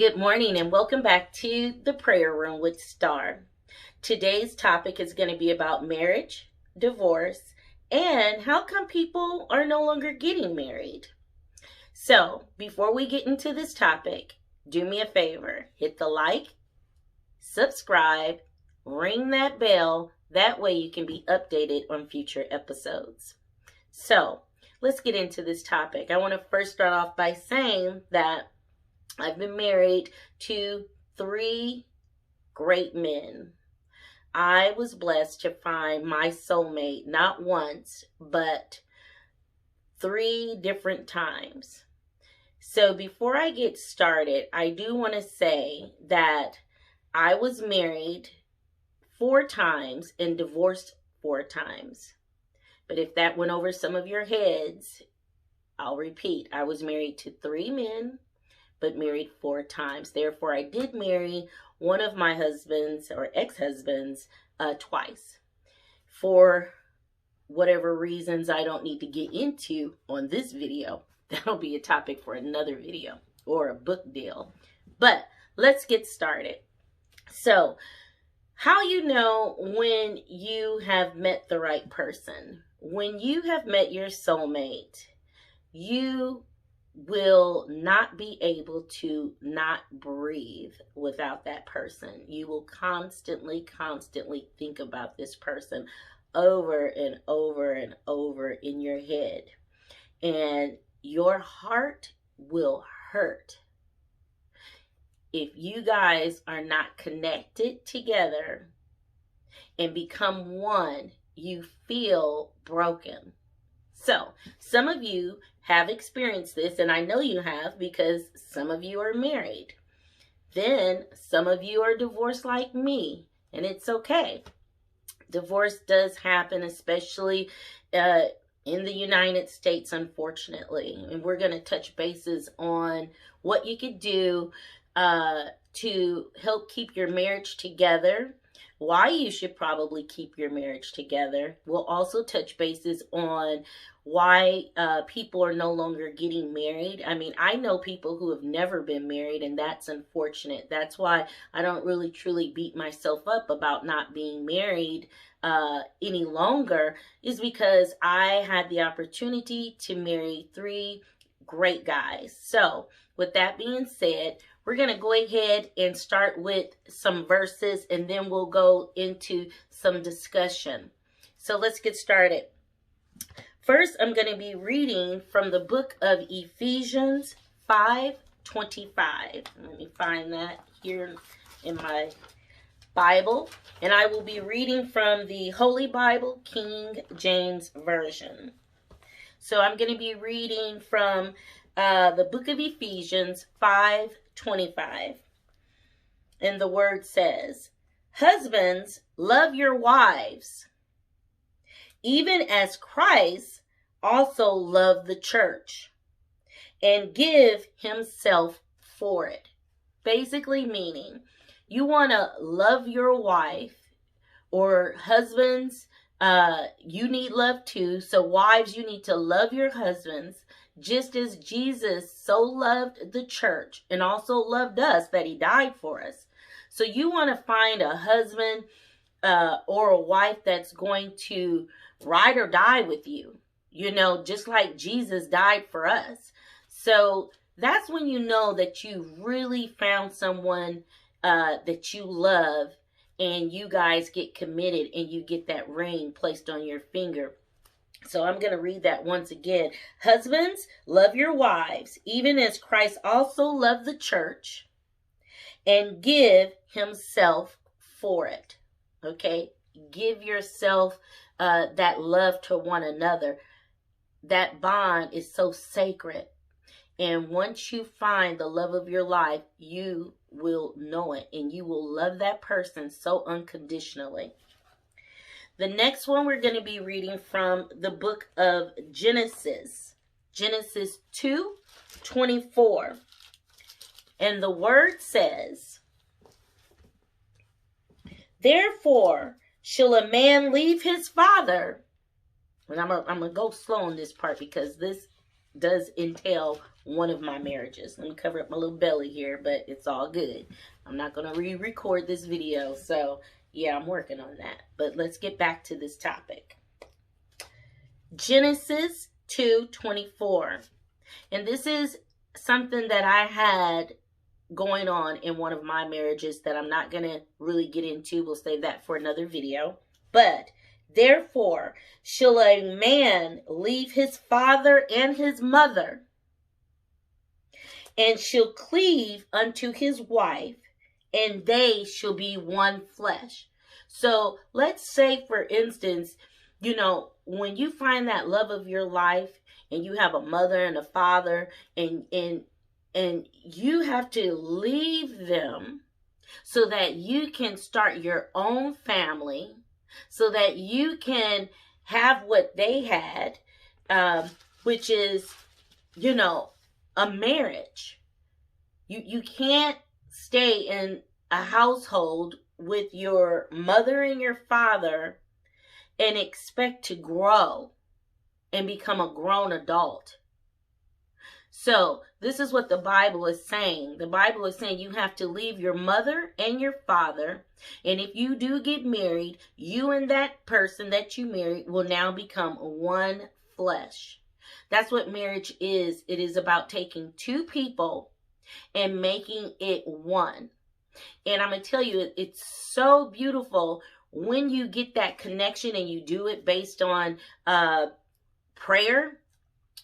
Good morning and welcome back to the Prayer Room with Star. Today's topic is going to be about marriage, divorce, and how come people are no longer getting married. So, before we get into this topic, do me a favor, hit the like, subscribe, ring that bell, that way you can be updated on future episodes. So, let's get into this topic. I want to first start off by saying that I've been married to 3 great men. I was blessed to find my soulmate not once, but 3 different times. So before I get started, I do want to say that I was married 4 times and divorced 4 times. But if that went over some of your heads, I'll repeat. I was married to 3 men, but married 4 times. Therefore, I did marry one of my husbands or ex-husbands twice. For whatever reasons I don't need to get into on this video. That'll be a topic for another video or a book deal. But let's get started. So, how you know when you have met the right person? When you have met your soulmate, you will not be able to not breathe without that person. You will constantly think about this person over and over and over in your head. And your heart will hurt if you guys are not connected together and become one. You feel broken. So, some of you have experienced this, and I know you have because some of you are married. Then, some of you are divorced like me, and it's okay. Divorce does happen, especially in the United States, unfortunately. And we're going to touch bases on what you could do to help keep your marriage together, why you should probably keep your marriage together. We'll also touch bases on why people are no longer getting married. I mean, I know people who have never been married, and that's unfortunate. That's why I don't really truly beat myself up about not being married any longer, is because I had the opportunity to marry 3 great guys. So, with that being said, we're going to go ahead and start with some verses, and then we'll go into some discussion. So let's get started. First, I'm going to be reading from the book of Ephesians 5:25. Let me find that here in my Bible. And I will be reading from the Holy Bible, King James Version. So I'm going to be reading from the book of Ephesians 5:25. And the word says, "Husbands, love your wives, even as Christ also loved the church and give himself for it." Basically meaning, you want to love your wife, or husbands, you need love too. So wives, you need to love your husbands just as Jesus so loved the church and also loved us that he died for us. So you want to find a husband or a wife that's going to ride or die with you, just like Jesus died for us. So that's when you know that you really found someone that you love, and you guys get committed and you get that ring placed on your finger. So I'm going to read that once again. "Husbands, love your wives, even as Christ also loved the church and give himself for it." Okay? Give yourself that love to one another. That bond is so sacred. And once you find the love of your life, you will know it, and you will love that person so unconditionally. The next one we're going to be reading from the book of Genesis 2:24. And the word says, "Therefore shall a man leave his father." And I'm going to go slow on this part because this does entail one of my marriages. Let me cover up my little belly here, but it's all good. I'm not going to re-record this video, so yeah, I'm working on that. But let's get back to this topic. Genesis 2:24. And this is something that I had going on in one of my marriages that I'm not going to really get into. We'll save that for another video. But therefore shall a man leave his father and his mother, and shall cleave unto his wife, and they shall be one flesh. So let's say, for instance, you know, when you find that love of your life and you have a mother and a father, and you have to leave them so that you can start your own family, so that you can have what they had, which is, you know, a marriage. You can't stay in a household with your mother and your father and expect to grow and become a grown adult. So this is what the Bible is saying. The Bible is saying you have to leave your mother and your father. And if you do get married, you and that person that you married will now become one flesh. That's what marriage is. It is about taking two people and making it one. And I'm going to tell you, it's so beautiful when you get that connection and you do it based on prayer,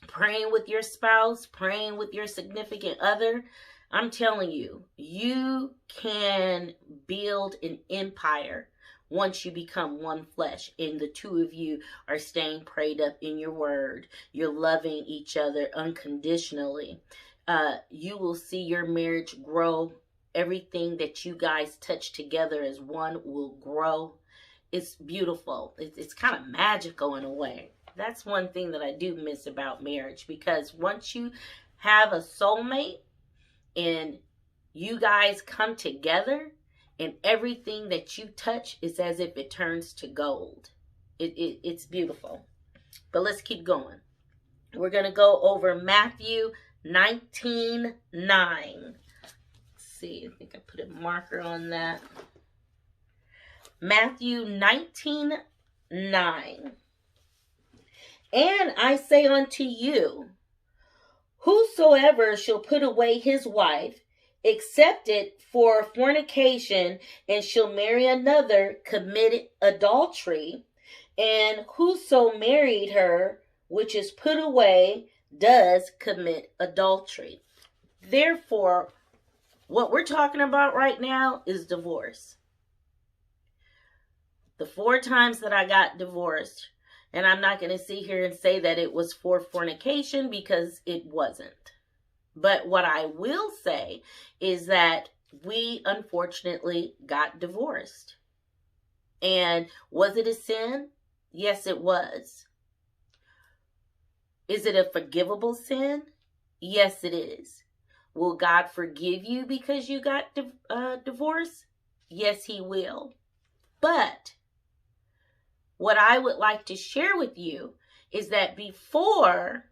praying with your spouse, praying with your significant other. I'm telling you, you can build an empire once you become one flesh and the two of you are staying prayed up in your word. You're loving each other unconditionally. You will see your marriage grow. Everything that you guys touch together as one will grow. It's beautiful. It's kind of magical in a way. That's one thing that I do miss about marriage, because once you have a soulmate and you guys come together, and everything that you touch is as if it turns to gold. It's beautiful. But let's keep going. We're going to go over Matthew 19:9. See, I think I put a marker on that. Matthew 19:9. And I say unto you, whosoever shall put away his wife, except it for fornication, and shall marry another, committed adultery. And whoso married her, which is put away, does commit adultery. Therefore, what we're talking about right now is divorce. The 4 times that I got divorced, and I'm not going to sit here and say that it was for fornication, because it wasn't. But what I will say is that we unfortunately got divorced. And was it a sin? Yes, it was. Is it a forgivable sin? Yes, it is. Will God forgive you because you got divorced? Yes, He will. But what I would like to share with you is that before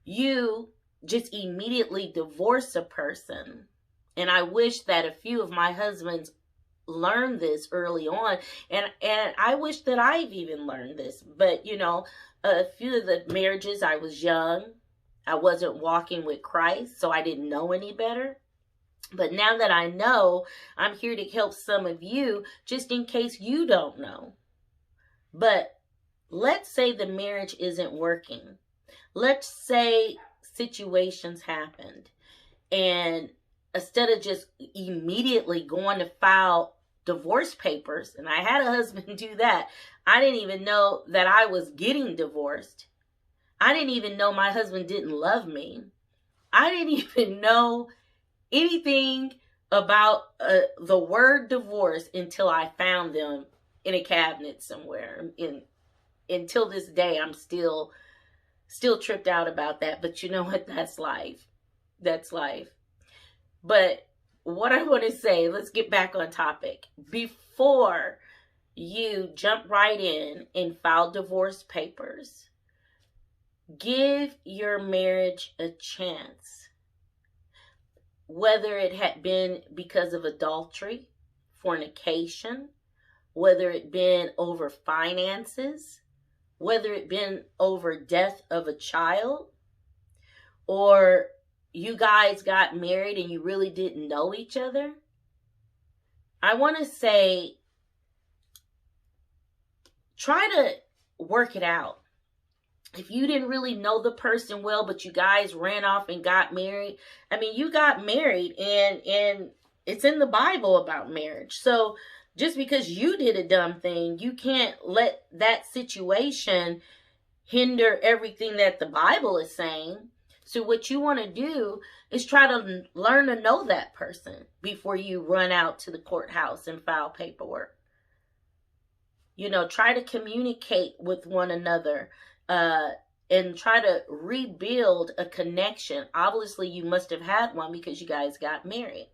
you just immediately divorce a person, and I wish that a few of my husbands learned this early on, and I wish that I've even learned this, but you know, a few of the marriages, I was young, I wasn't walking with Christ, so I didn't know any better. But now that I know, I'm here to help some of you, just in case you don't know. But let's say the marriage isn't working. Let's say situations happened, and instead of just immediately going to file divorce papers, and I had a husband do that, I didn't even know that I was getting divorced. I didn't even know my husband didn't love me. I didn't even know anything about the word divorce until I found them in a cabinet somewhere. Until this day, I'm still tripped out about that. But you know what? That's life. That's life. But what I want to say, let's get back on topic. Before you jump right in and file divorce papers, Give your marriage a chance. Whether it had been because of adultery, fornication, whether it been over finances, whether it been over death of a child, or you guys got married and you really didn't know each other, I want to say, try to work it out. If you didn't really know the person well, but you guys ran off and got married, I mean, you got married and it's in the Bible about marriage. So just because you did a dumb thing, you can't let that situation hinder everything that the Bible is saying. So what you want to do is try to learn to know that person before you run out to the courthouse and file paperwork. You know, try to communicate with one another and try to rebuild a connection. Obviously, you must have had one because you guys got married.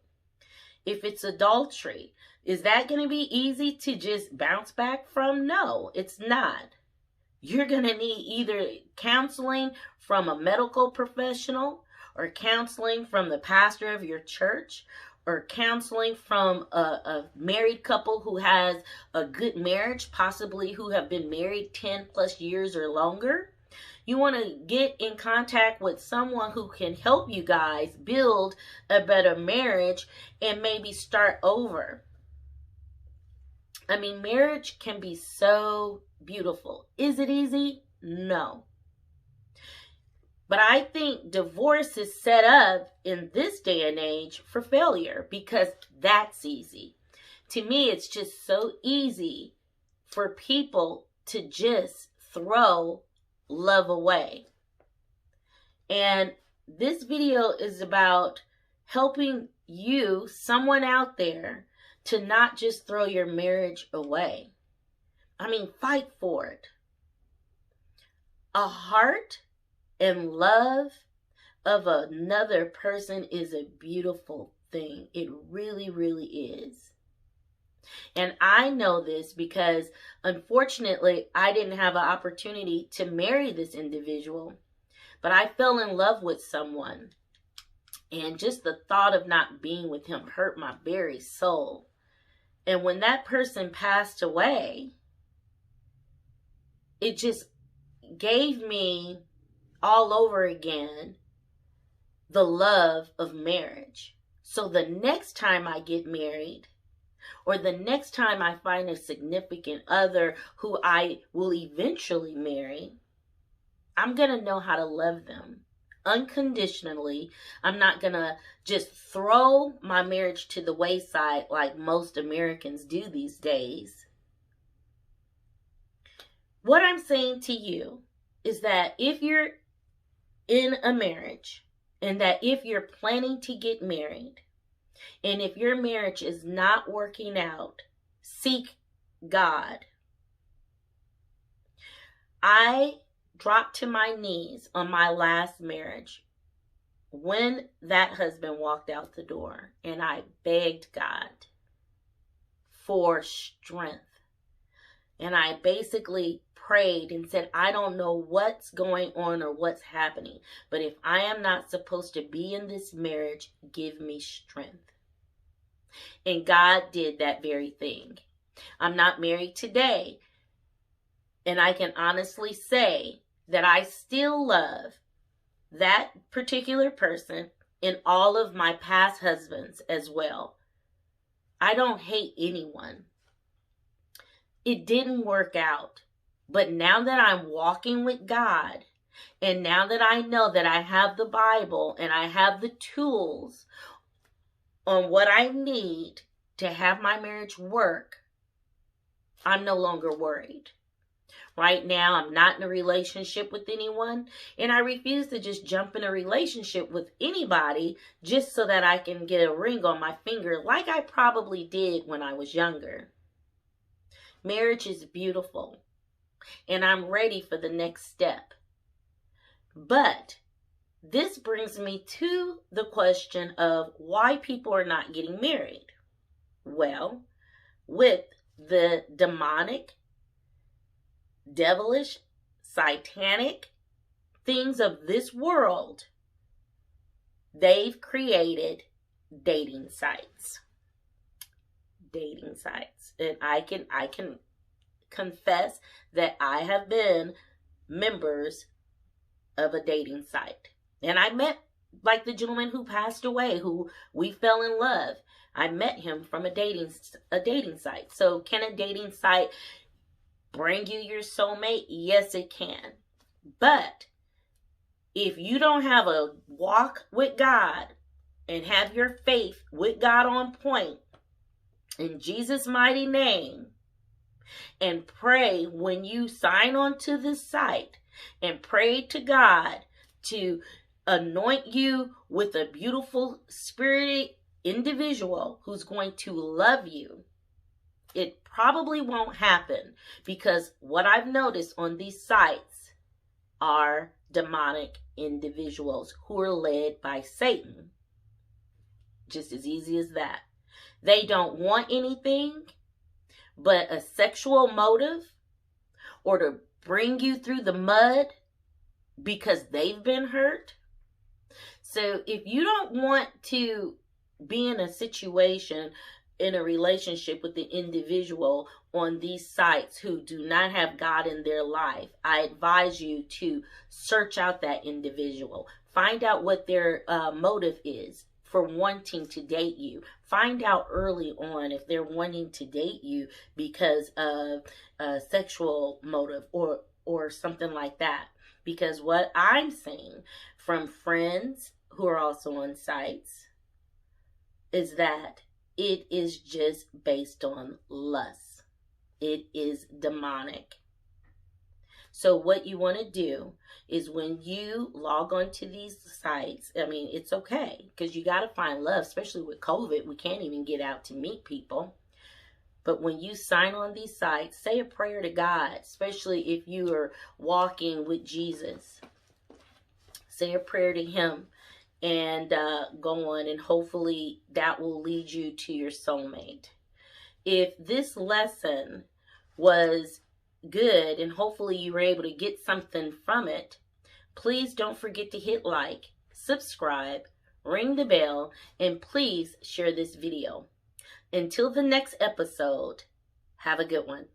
If it's adultery, is that going to be easy to just bounce back from? No, it's not. You're going to need either counseling from a medical professional or counseling from the pastor of your church or counseling from a married couple who has a good marriage, possibly who have been married 10 plus years or longer. You want to get in contact with someone who can help you guys build a better marriage and maybe start over. I mean, marriage can be so beautiful. Is it easy? No. But I think divorce is set up in this day and age for failure because that's easy. To me, it's just so easy for people to just throw love away. And this video is about helping you, someone out there, to not just throw your marriage away. I mean, fight for it. A heart and love of another person is a beautiful thing. It really, really is. And I know this because, unfortunately, I didn't have an opportunity to marry this individual. But I fell in love with someone. And just the thought of not being with him hurt my very soul. And when that person passed away, it just gave me all over again the love of marriage. So the next time I get married, or the next time I find a significant other who I will eventually marry, I'm going to know how to love them unconditionally. I'm not going to just throw my marriage to the wayside like most Americans do these days. What I'm saying to you is that if you're in a marriage, and that if you're planning to get married, and if your marriage is not working out, seek God. I dropped to my knees on my last marriage when that husband walked out the door, and I begged God for strength. And I basically prayed and said, I don't know what's going on or what's happening, but if I am not supposed to be in this marriage, give me strength. And God did that very thing. I'm not married today, and I can honestly say that I still love that particular person and all of my past husbands as well. I don't hate anyone. It didn't work out. But now that I'm walking with God, and now that I know that I have the Bible and I have the tools on what I need to have my marriage work, I'm no longer worried. Right now, I'm not in a relationship with anyone, and I refuse to just jump in a relationship with anybody just so that I can get a ring on my finger like I probably did when I was younger. Marriage is beautiful, and I'm ready for the next step. But this brings me to the question of why people are not getting married. Well, with the demonic, devilish, satanic things of this world, they've created dating sites. Dating sites. And I can confess that I have been members of a dating site. And I met like the gentleman who passed away, who we fell in love. I met him from a dating site. So can a dating site bring you your soulmate? Yes, it can. But if you don't have a walk with God and have your faith with God on point, in Jesus' mighty name, and pray when you sign on to this site, and pray to God to anoint you with a beautiful spirited individual who's going to love you, it probably won't happen, because what I've noticed on these sites are demonic individuals who are led by Satan. Just as easy as that. They don't want anything but a sexual motive, or to bring you through the mud because they've been hurt. So if you don't want to be in a situation, in a relationship with the individual on these sites who do not have God in their life, I advise you to search out that individual. Find out what their motive is for wanting to date you. Find out early on if they're wanting to date you because of a sexual motive or something like that. Because what I'm seeing from friends who are also on sites is that it is just based on lust. It is demonic. So what you want to do is when you log on to these sites, I mean, it's okay because you got to find love, especially with COVID. We can't even get out to meet people. But when you sign on these sites, say a prayer to God, especially if you are walking with Jesus. Say a prayer to him and go on, and hopefully that will lead you to your soulmate. If this lesson was good and hopefully you were able to get something from it, please don't forget to hit like, subscribe, ring the bell, and please share this video. Until the next episode, have a good one.